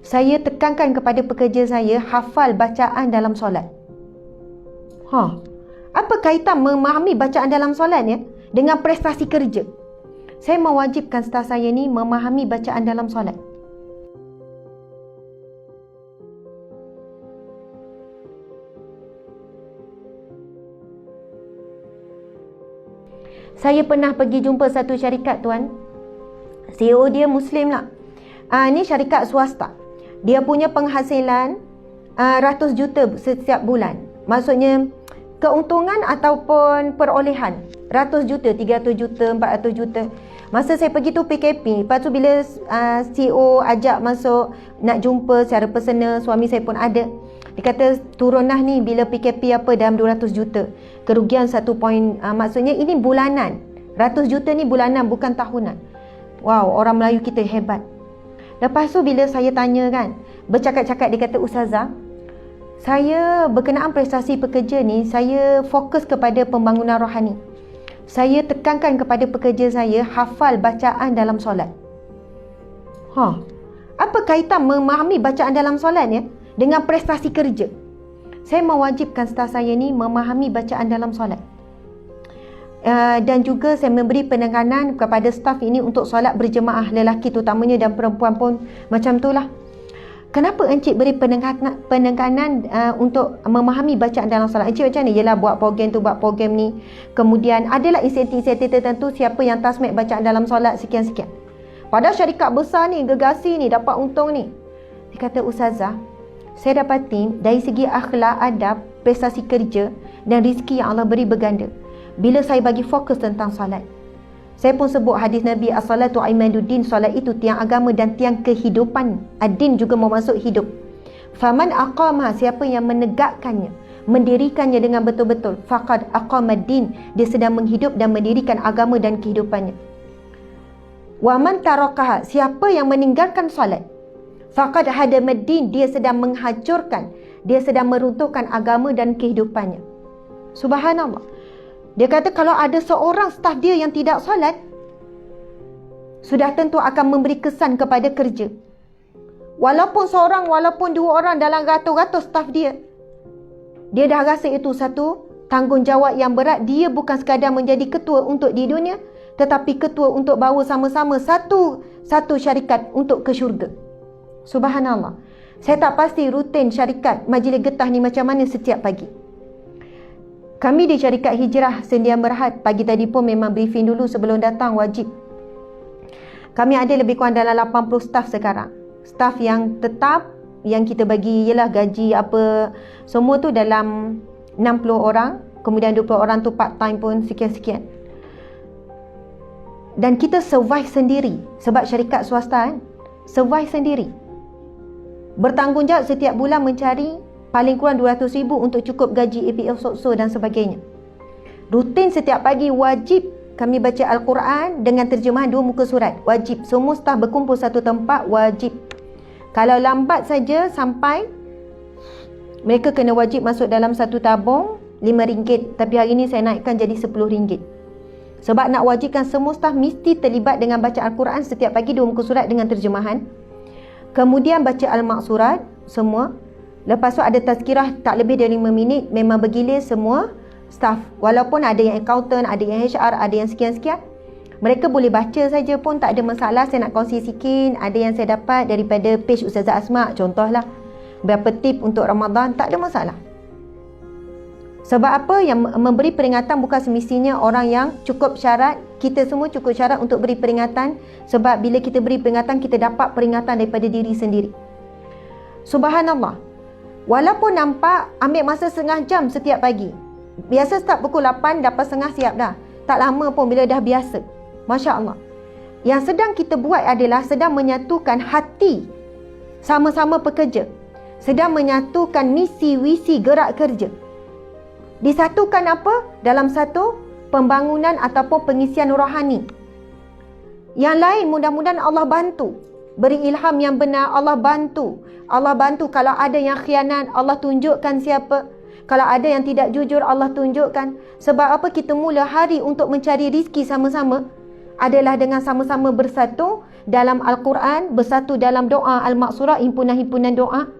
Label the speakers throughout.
Speaker 1: Saya tekankan kepada pekerja saya hafal bacaan dalam solat. Apa kaitan memahami bacaan dalam solat ya dengan prestasi kerja? Saya mewajibkan staf saya ni memahami bacaan dalam solat. Saya pernah pergi jumpa satu syarikat tuan. CEO dia Muslim lah. Ni syarikat swasta. Dia punya penghasilan ratus juta setiap bulan. Maksudnya keuntungan ataupun perolehan ratus juta, 300 juta, 400 juta. Masa saya pergi tu PKP. Lepas tu bila CEO ajak masuk nak jumpa secara personal, suami saya pun ada. Dia kata turun lah ni bila PKP apa dalam 200 juta. Kerugian 1 point, maksudnya ini bulanan. 100 juta ni bulanan bukan tahunan. Wow, orang Melayu kita hebat. Lepas tu bila saya tanya kan, bercakap-cakap dia kata, Ustazah, saya berkenaan prestasi pekerja ni, saya fokus kepada pembangunan rohani. Saya tekankan kepada pekerja saya hafal bacaan dalam solat. Apa kaitan memahami bacaan dalam solat ya dengan prestasi kerja? Saya mewajibkan staf saya ni memahami bacaan dalam solat. Dan juga saya memberi penekanan kepada staf ini untuk solat berjemaah, lelaki terutamanya dan perempuan pun macam itulah. Kenapa encik beri penekanan untuk memahami bacaan dalam solat? Encik macam ni, yelah buat program tu, buat program ni. Kemudian adalah insentif-insentif tertentu siapa yang tasmik bacaan dalam solat sekian-sekian. Padahal syarikat besar ni, gegasi ni, dapat untung ni. Dia kata, Ustazah, saya dapati dari segi akhlak, adab, prestasi kerja dan rezeki yang Allah beri berganda bila saya bagi fokus tentang solat. Saya pun sebut hadis Nabi, as-salatu imaduddin, solat itu tiang agama dan tiang kehidupan. Ad-din juga memasuk hidup. Faman aqamah, siapa yang menegakkannya, mendirikannya dengan betul-betul, faqad aqamad-din, dia sedang menghidup dan mendirikan agama dan kehidupannya. Wa man tarakaha, siapa yang meninggalkan solat, faqad hadamad-din, dia sedang menghancurkan, dia sedang meruntuhkan agama dan kehidupannya. Subhanallah. Dia kata kalau ada seorang staf dia yang tidak solat, sudah tentu akan memberi kesan kepada kerja. Walaupun seorang, walaupun dua orang dalam ratus-ratus staf dia, dia dah rasa itu satu tanggungjawab yang berat. Dia bukan sekadar menjadi ketua untuk di dunia, tetapi ketua untuk bawa sama-sama satu syarikat untuk ke syurga. Subhanallah. Saya tak pasti rutin syarikat Majlis Getah ni macam mana setiap pagi. Kami di syarikat Hijrah Sendian Berhad, pagi tadi pun memang briefing dulu sebelum datang, wajib. Kami ada lebih kurang dalam 80 staf sekarang. Staf yang tetap, yang kita bagi ialah gaji apa, semua tu dalam 60 orang. Kemudian 20 orang tu part time pun sekian-sekian. Dan kita survive sendiri. Sebab syarikat swasta kan, survive sendiri. Bertanggungjawab setiap bulan mencari paling kurang 200,000 untuk cukup gaji APF SOKSO dan sebagainya. Rutin setiap pagi wajib kami baca Al-Quran dengan terjemahan 2 muka surat. Wajib. Semua staf berkumpul satu tempat, wajib. Kalau lambat saja sampai, mereka kena wajib masuk dalam satu tabung RM5. Tapi hari ini saya naikkan jadi RM10. Sebab nak wajibkan semua staf mesti terlibat dengan baca Al-Quran setiap pagi 2 muka surat dengan terjemahan. Kemudian baca Al-Maqsurat semua. Lepas tu ada tazkirah tak lebih dari 5 minit. Memang bergilir semua staff. Walaupun ada yang accountant, ada yang HR, ada yang sekian-sekian. Mereka boleh baca saja pun tak ada masalah. Saya nak kongsi sikit. Ada yang saya dapat daripada page Ustazah Asma. Contohlah, berapa tip untuk Ramadan, tak ada masalah. Sebab apa? Yang memberi peringatan bukan semestinya orang yang cukup syarat. Kita semua cukup syarat untuk beri peringatan. Sebab bila kita beri peringatan, kita dapat peringatan daripada diri sendiri. Subhanallah. Walaupun nampak ambil masa setengah jam setiap pagi. Biasa start pukul 8, dapat setengah siap dah. Tak lama pun bila dah biasa. Masya Allah. Yang sedang kita buat adalah sedang menyatukan hati sama-sama pekerja. Sedang menyatukan misi, visi, gerak kerja. Disatukan apa? Dalam satu pembangunan ataupun pengisian rohani. Yang lain mudah-mudahan Allah bantu. Beri ilham yang benar, Allah bantu. Allah bantu. Kalau ada yang khianat, Allah tunjukkan siapa. Kalau ada yang tidak jujur, Allah tunjukkan. Sebab apa? Kita mula hari untuk mencari rezeki sama-sama adalah dengan sama-sama bersatu, dalam Al-Quran, bersatu dalam doa Al-Maqsurah, himpunan-himpunan doa.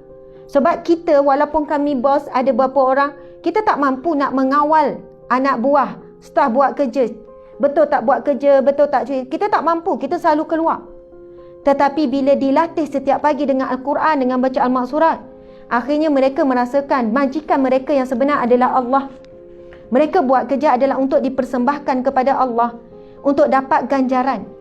Speaker 1: Sebab kita walaupun kami bos ada berapa orang, kita tak mampu nak mengawal anak buah, staf buat kerja. Betul tak buat kerja, betul tak cuci. Kita tak mampu, kita selalu keluar. Tetapi bila dilatih setiap pagi dengan Al-Quran, dengan baca Al-Maqsurah, akhirnya mereka merasakan majikan mereka yang sebenar adalah Allah. Mereka buat kerja adalah untuk dipersembahkan kepada Allah, untuk dapat ganjaran.